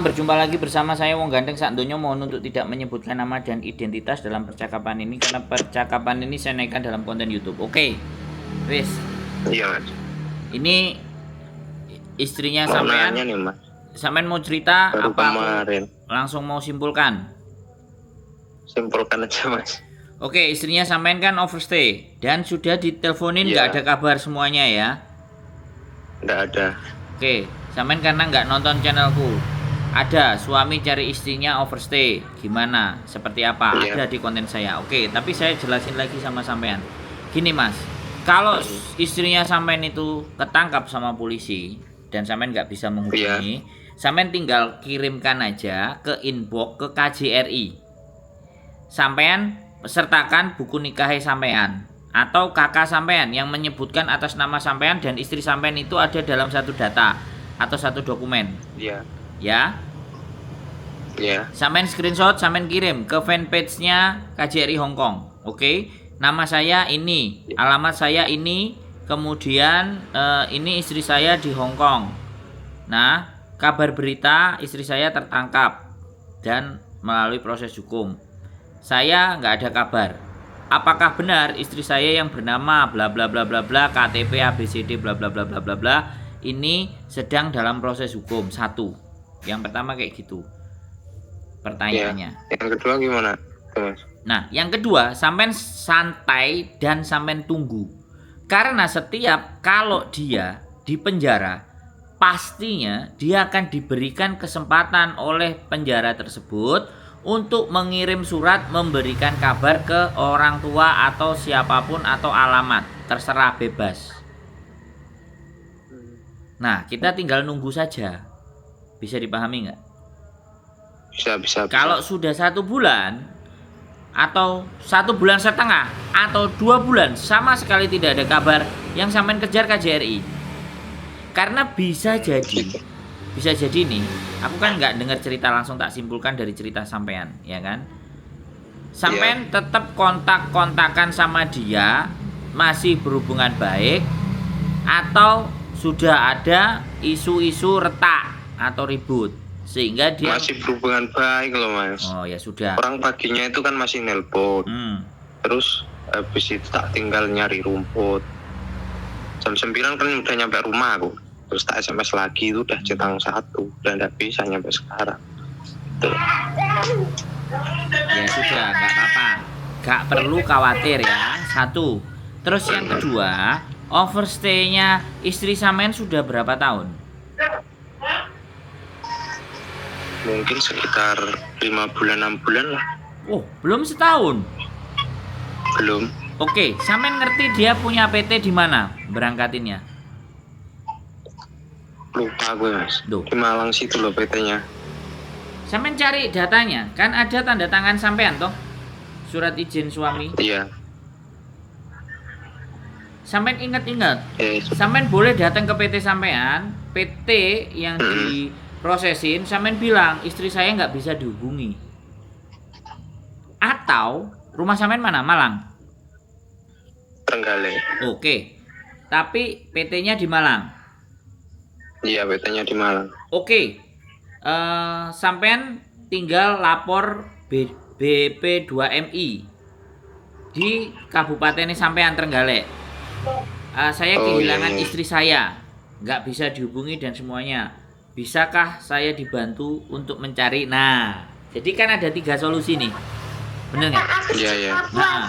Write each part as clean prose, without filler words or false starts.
Berjumpa lagi bersama saya Wong Ganteng Sak Donya. Mohon untuk tidak menyebutkan nama dan identitas dalam percakapan ini karena percakapan ini saya naikkan dalam konten YouTube. Oke. Wis. Iya. Ini istrinya Mau sampean. nanya nih, Mas. Sampean mau cerita Baru apa? kemarin. Langsung mau simpulkan. Simpulkan aja, Mas. Oke, istrinya sampean kan overstay dan sudah diteleponin Iya. nggak ada kabar semuanya ya. Nggak ada. Oke, sampean karena nggak nonton channelku. Ada suami cari istrinya overstay, gimana? Seperti apa? Iya. Ada di konten saya. Oke, tapi saya jelasin lagi sama sampean. Gini Mas, kalau istrinya sampean itu ketangkap sama polisi dan sampean nggak bisa menghubungi, sampean tinggal kirimkan aja ke inbox ke KJRI. Sampean sertakan buku nikah sampean atau kakak sampean yang menyebutkan atas nama sampean dan istri sampean itu ada dalam satu data atau satu dokumen. Iya. Ya, Iya. sampean screenshot, sampean kirim ke fanpage-nya KJRI Hongkong. Oke, nama saya ini, alamat saya ini, kemudian ini istri saya di Hongkong. Nah, kabar berita istri saya tertangkap dan melalui proses hukum. Saya nggak ada kabar. Apakah benar istri saya yang bernama bla bla bla bla bla KTP ABCD bla bla bla bla bla bla ini sedang dalam proses hukum? Satu. Yang pertama kayak gitu pertanyaannya. Yang kedua gimana, Mas? Nah, yang kedua, sampean santai dan sampean tunggu. Karena setiap kalau dia di penjara, pastinya dia akan diberikan kesempatan oleh penjara tersebut untuk mengirim surat memberikan kabar ke orang tua atau siapapun atau alamat, terserah bebas. Nah, kita tinggal nunggu saja. Bisa dipahami nggak? Bisa. Kalau sudah 1 bulan atau 1 bulan setengah atau 2 bulan sama sekali tidak ada kabar, yang sampean kejar KJRI. Karena bisa jadi nih, aku kan nggak dengar cerita langsung, tak simpulkan dari cerita sampean, ya kan? Sampean tetap kontak-kontakan sama dia, masih berhubungan baik, atau sudah ada isu-isu retak atau ribut sehingga dia masih berhubungan baik loh, Mas. Oh ya sudah. Orang paginya itu kan masih nelpon. Terus habis itu tak tinggal nyari rumput. Jam 9 kan udah nyampe rumah aku. Terus tak SMS lagi itu udah centang 1 dan nggak bisa nyampe sekarang. Tuh. Ya sudah, nggak apa-apa, nggak perlu khawatir ya. Satu. Terus yang kedua, overstay-nya istri sampean sudah berapa tahun? Mungkin sekitar 5 bulan 6 bulan lah. Oh, belum setahun. Belum. Oke, sampean ngerti dia punya PT di mana berangkatinnya? Lupa gue, Mas. Duh. Di Malang situ loh PT-nya. Sampean cari datanya, kan ada tanda tangan sampean toh? Surat izin suami. Iya. Sampean ingat-ingat. Eh, Sampean boleh datang ke PT sampean, PT yang diprosesin, sampean bilang istri saya nggak bisa dihubungi. Atau rumah sampean mana? Malang. Trenggalek. Oke. Tapi PT-nya di Malang. Iya, PT-nya di Malang. Oke. Sampean tinggal lapor BP2MI di Kabupaten sampean Trenggalek. Saya kehilangan istri saya, nggak bisa dihubungi dan semuanya. Bisakah saya dibantu untuk mencari? Nah, jadi kan ada 3 solusi nih, bener nggak? Iya. Nah,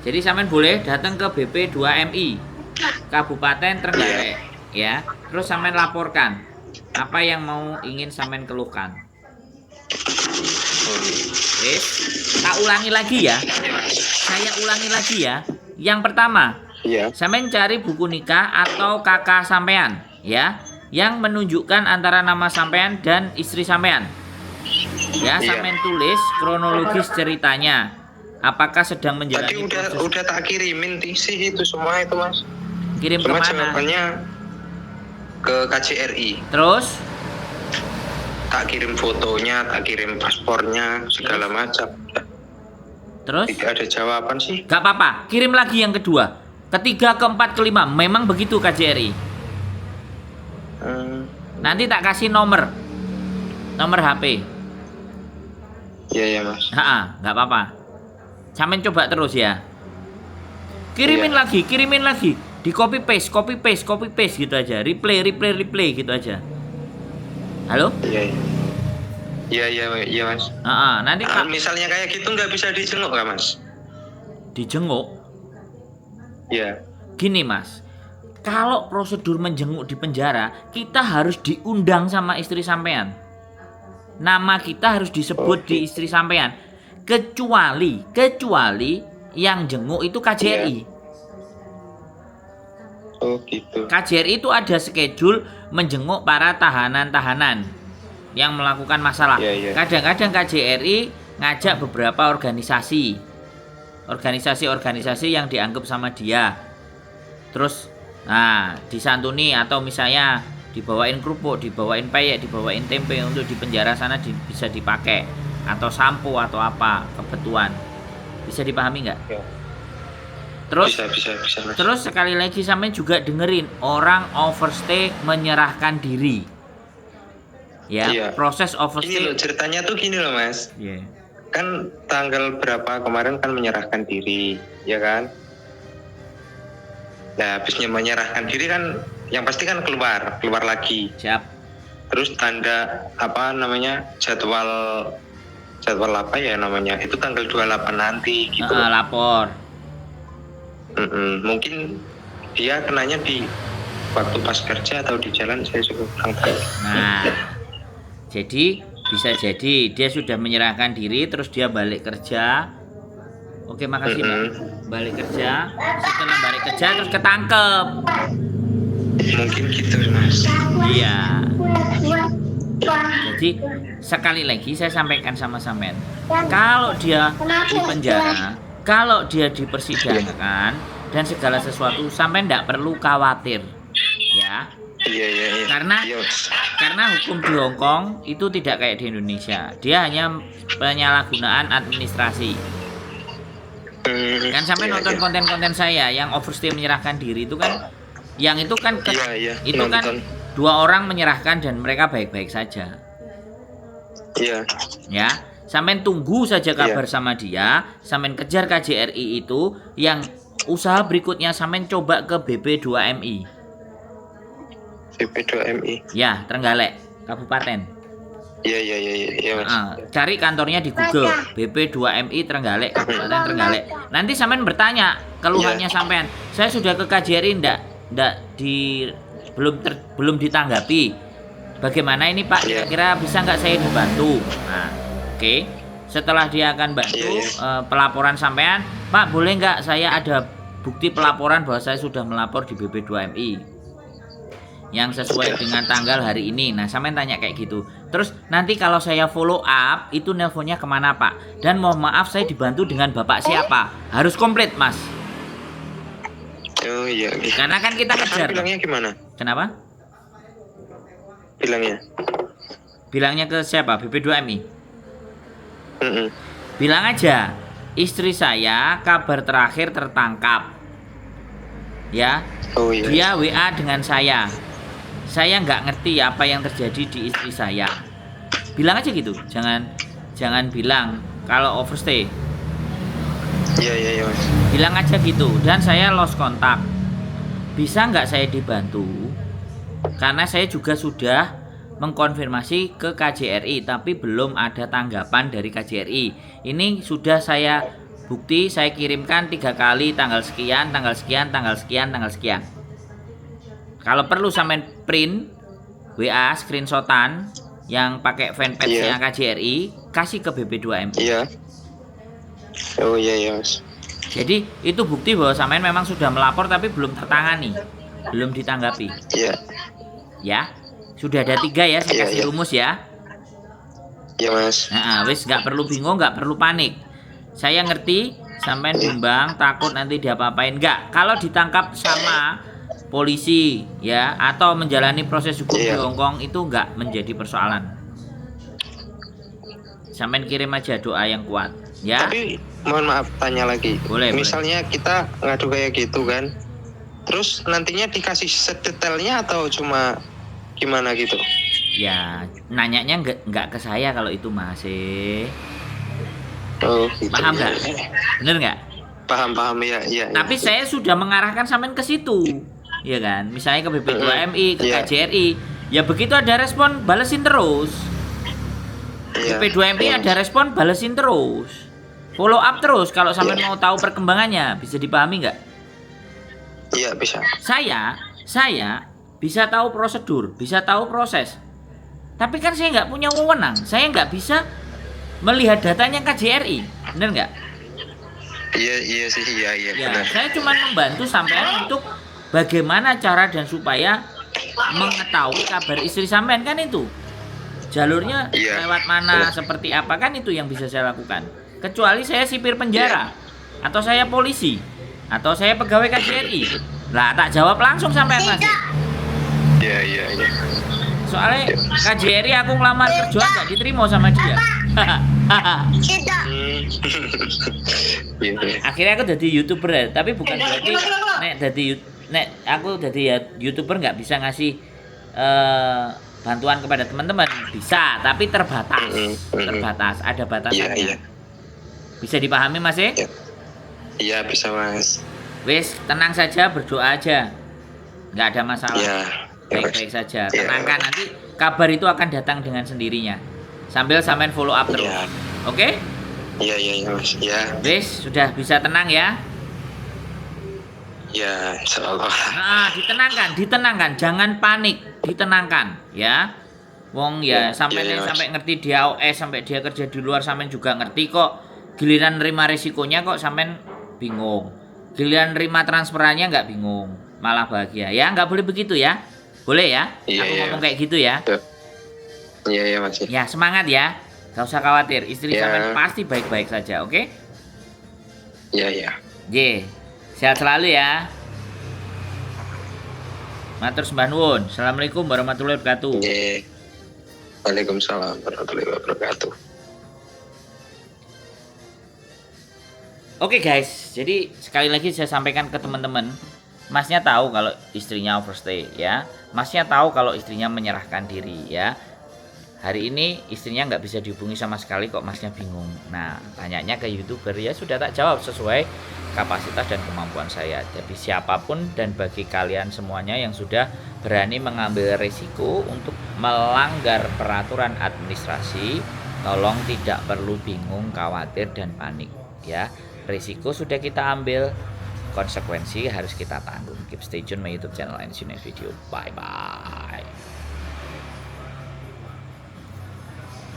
jadi sampean boleh datang ke BP2MI Kabupaten Trenggalek, ya. Terus sampean laporkan apa yang ingin sampean keluhkan. Tak ulangi lagi ya. Saya ulangi lagi ya. Yang pertama, sampean cari buku nikah atau kakak sampean, ya, yang menunjukkan antara nama sampean dan istri sampean. Ya, sampean tulis kronologis ceritanya. Apakah sedang menjalani proses? Udah tak kirimin sih itu semua itu, Mas. Kirim ke mana? Jawabannya ke KJRI. Terus? Tak kirim fotonya, tak kirim paspornya, segala macam. Terus? Tidak ada jawaban sih. Gak apa-apa, kirim lagi yang kedua, ketiga, keempat, kelima. Memang begitu KJRI. Nanti tak kasih nomor. nomor HP. Iya ya Mas. Nggak apa-apa. Sampean coba terus ya. Kirimin Iya. lagi. Di copy paste gitu aja. Replay gitu aja. Halo? Iya. Iya Mas. Nanti Pak Misalnya kayak gitu nggak bisa dijenguk nggak Mas? dijenguk. Iya. Gini Mas, kalau prosedur menjenguk di penjara, kita harus diundang sama istri sampean. Nama kita harus disebut di istri sampean. Kecuali yang jenguk itu KJRI. Oh gitu. KJRI itu ada schedule menjenguk para tahanan-tahanan yang melakukan masalah. Iya. Kadang-kadang KJRI ngajak beberapa organisasi yang dianggap sama dia. Terus disantuni atau misalnya dibawain kerupuk, dibawain peyek, dibawain tempe untuk di penjara sana bisa dipakai, atau sampo atau apa kebutuhan. Bisa dipahami nggak? Ya. Terus Bisa Mas. Terus sekali lagi sampai juga dengerin orang overstay menyerahkan diri. Ya, Iya. proses Ini overstay. loh ceritanya tuh gini loh Mas. Yeah. Kan tanggal berapa kemarin kan menyerahkan diri, ya kan? Nah, habisnya menyerahkan diri kan yang pasti kan keluar lagi. Siap. Terus tanda apa namanya? Jadwal apa ya namanya? Itu tanggal 28 nanti gitu. Lapor. Mungkin dia kenanya di waktu pas kerja atau di jalan, saya juga kurang tahu. Nah, jadi bisa jadi dia sudah menyerahkan diri terus dia balik kerja. Oke, makasih Mbak. Balik kerja, setelah balik kerja terus ketangkep. Mungkin gitu Mas. Iya. Jadi sekali lagi saya sampaikan sama sampean, kalau dia di penjara, kalau dia dipersidangkan dan segala sesuatu, sampean tidak perlu khawatir, ya. Iya. Karena hukum di Hong Kong itu tidak kayak di Indonesia. Dia hanya penyalahgunaan administrasi. Kan sampai nonton konten-konten saya yang overstay menyerahkan diri itu kan, yang itu kan itu nonton. kan 2 orang menyerahkan dan mereka baik-baik saja. Iya. Ya, sampean tunggu saja kabar sama dia, sampean kejar KJRI itu, yang usaha berikutnya sampean coba ke BP2MI. BP2MI. Ya, Trenggalek, Kabupaten. Iya Mas. Cari kantornya di Google, BP2MI Trenggalek, Kabupaten Trenggalek. Nanti sampean bertanya keluhannya sampean. Saya sudah ke KJRI belum ditanggapi. Bagaimana ini Pak? Kira-kira bisa nggak saya dibantu? Nah, oke. Setelah dia akan bantu pelaporan sampean, Pak boleh nggak saya ada bukti pelaporan bahwa saya sudah melapor di BP2MI yang sesuai dengan tanggal hari ini. Nah, sampean tanya kayak gitu. Terus nanti kalau saya follow up, itu nelponnya kemana Pak? Dan mohon maaf saya dibantu dengan Bapak siapa? Harus komplit Mas. Oh iya. Karena kan kita kejar. Bilangnya gimana? Kenapa? Bilangnya ke siapa? BP2MI. Bilang aja, istri saya kabar terakhir tertangkap. Ya. Oh iya. Dia WA dengan saya. Saya nggak ngerti apa yang terjadi di istri saya. Bilang aja gitu. Jangan bilang kalau overstay. Iya Mas. Bilang aja gitu. Dan saya lost kontak. Bisa nggak saya dibantu? Karena saya juga sudah mengkonfirmasi ke KJRI, tapi belum ada tanggapan dari KJRI. Ini sudah saya bukti, saya kirimkan 3 kali, tanggal sekian. Kalau perlu sampean print WA screenshotan yang pakai fanpage-nya KJRI, kasih ke BP2MI. Iya. Oh iya Mas. Jadi itu bukti bahwa sampean memang sudah melapor tapi belum tertangani, belum ditanggapi. Iya. Ya, sudah ada 3 ya, saya kasih rumus ya. Iya Mas. Wis nggak perlu bingung, nggak perlu panik. Saya ngerti, sampean bimbang, takut nanti diapa-apain. Nggak, kalau ditangkap sama polisi ya atau menjalani proses hukum di Hong Kong itu nggak menjadi persoalan. Sampean kirim aja doa yang kuat ya. Tapi mohon maaf tanya lagi. Boleh. Misalnya kita ngadu kayak gitu kan, terus nantinya dikasih sedetailnya atau cuma gimana gitu? Ya, nanyanya nggak ke saya kalau itu masih. Oh, gitu. Paham nggak? Bener nggak? Paham ya, iya. Tapi saya sudah mengarahkan sampean ke situ, ya kan? Misalnya ke BP2MI, ke Iya. KJRI, ya begitu ada respon, balesin terus. Iya. BP2MI Iya, ada respon, balesin terus. Follow up terus kalau sampean mau tahu perkembangannya, bisa dipahami nggak? Iya, bisa. Saya bisa tahu prosedur, bisa tahu proses. Tapi kan saya nggak punya wewenang, saya nggak bisa melihat datanya KJRI, bener nggak? Iya sih, iya Ya, benar. saya cuma membantu sampean untuk bagaimana cara dan supaya mengetahui kabar istri sampean, kan itu. Jalurnya Iya. lewat mana, Iya. seperti apa, kan itu yang bisa saya lakukan. Kecuali saya sipir penjara, atau saya polisi, atau saya pegawai KJRI. Lah, tak jawab langsung sampean masih. Iya. Soalnya KJRI aku ngelamar kerja nggak diterima sama dia. Iya. Akhirnya aku jadi YouTuber ya. Tapi bukan berarti nek aku jadi ya YouTuber nggak bisa ngasih bantuan kepada teman-teman. Bisa, tapi terbatas. Terbatas, ada batasannya. Iya. Bisa dipahami Mas ya? Iya, bisa Mas. Wis, tenang saja, berdoa aja. Nggak ada masalah. Iya. Baik-baik saja. Iya. Tenangkan, nanti kabar itu akan datang dengan sendirinya. Sambil sampean follow up terus. Iya. Oke? Iya Mas. Iya. Wis, sudah bisa tenang ya. Ya, insyaallah. Nah, ditenangkan, jangan panik, ditenangkan ya. Wong ya, sampai Iya, Mas. sampai ngerti dia OS, sampai dia kerja di luar, sampai juga ngerti kok. Giliran nerima resikonya kok sampai bingung. Giliran nerima transferannya nggak bingung, malah bahagia. Ya, nggak boleh begitu ya. Boleh ya? Iya, Aku iya. ngomong kayak gitu ya. Iya Mas. Ya, semangat ya. Gak usah khawatir, istri Ya. sampean pasti baik-baik saja, oke? Iya. Ye, sehat selalu ya. Matur sembah nuwun. Assalamualaikum warahmatullahi wabarakatuh. Iya. Waalaikumsalam warahmatullahi wabarakatuh. Oke guys, jadi sekali lagi saya sampaikan ke teman-teman, Masnya tahu kalau istrinya overstay ya, Masnya tahu kalau istrinya menyerahkan diri ya. Hari ini istrinya nggak bisa dihubungi sama sekali, kok Masnya bingung. Nah, tanyanya ke YouTuber, ya sudah tak jawab sesuai kapasitas dan kemampuan saya. Jadi siapapun dan bagi kalian semuanya yang sudah berani mengambil resiko untuk melanggar peraturan administrasi, tolong tidak perlu bingung, khawatir dan panik ya. Risiko sudah kita ambil, konsekuensi harus kita tanggung. Keep stay tune my YouTube channel and see you next video. Bye bye.